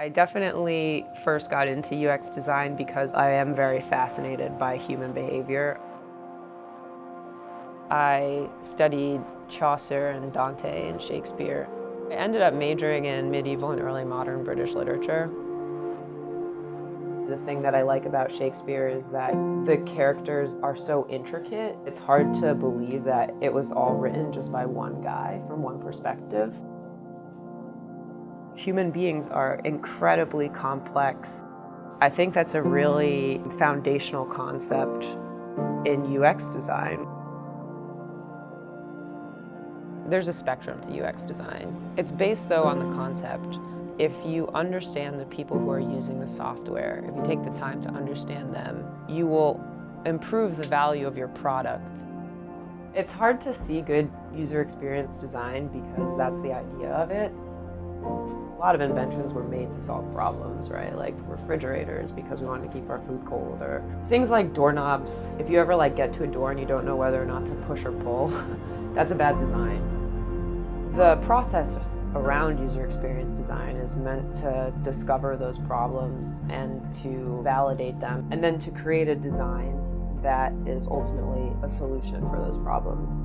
I definitely first got into UX design because I am very fascinated by human behavior. I studied Chaucer and Dante and Shakespeare. I ended up majoring in medieval and early modern British literature. The thing that I like about Shakespeare is that the characters are so intricate. It's hard to believe that it was all written just by one guy from one perspective. Human beings are incredibly complex. I think that's a really foundational concept in UX design. There's a spectrum to UX design. It's based, though, on the concept. If you understand the people who are using the software, if you take the time to understand them, you will improve the value of your product. It's hard to see good user experience design because that's the idea of it. A lot of inventions were made to solve problems, right? Like refrigerators because we wanted to keep our food cold, or things like doorknobs. If you ever get to a door and you don't know whether or not to push or pull, that's a bad design. The process around user experience design is meant to discover those problems and to validate them, and then to create a design that is ultimately a solution for those problems.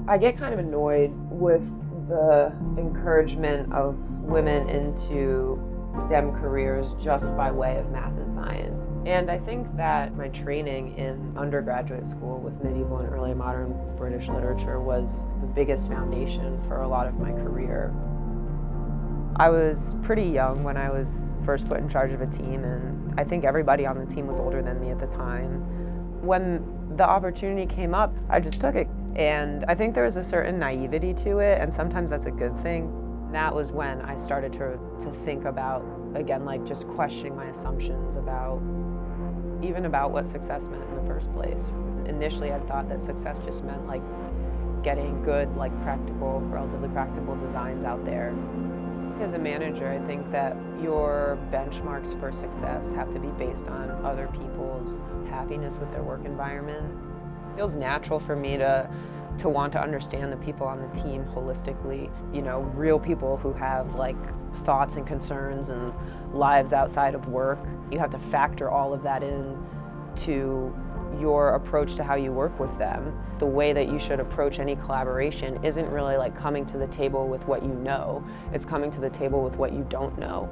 I get kind of annoyed with the encouragement of women into STEM careers just by way of math and science. And I think that my training in undergraduate school with medieval and early modern British literature was the biggest foundation for a lot of my career. I was pretty young when I was first put in charge of a team, and I think everybody on the team was older than me at the time. When the opportunity came up, I just took it. And I think there was a certain naivety to it, and sometimes that's a good thing. That was when I started to think about, again, just questioning my assumptions about what success meant in the first place. Initially, I thought that success just meant getting good, relatively practical designs out there. As a manager, I think that your benchmarks for success have to be based on other people's happiness with their work environment. It feels natural for me to want to understand the people on the team holistically, real people who have thoughts and concerns and lives outside of work. You have to factor all of that in to your approach to how you work with them. The way that you should approach any collaboration isn't really coming to the table with what you know, it's coming to the table with what you don't know.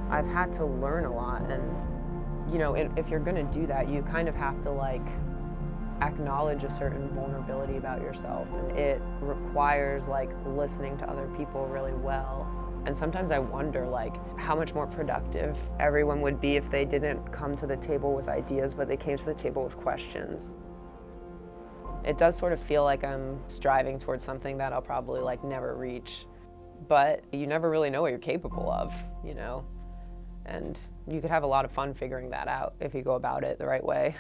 I've had to learn a lot, and if you're gonna do that, you kind of have to acknowledge a certain vulnerability about yourself, and it requires listening to other people really well. And sometimes I wonder how much more productive everyone would be if they didn't come to the table with ideas, but they came to the table with questions. It does sort of feel like I'm striving towards something that I'll probably never reach, but you never really know what you're capable of, and you could have a lot of fun figuring that out if you go about it the right way.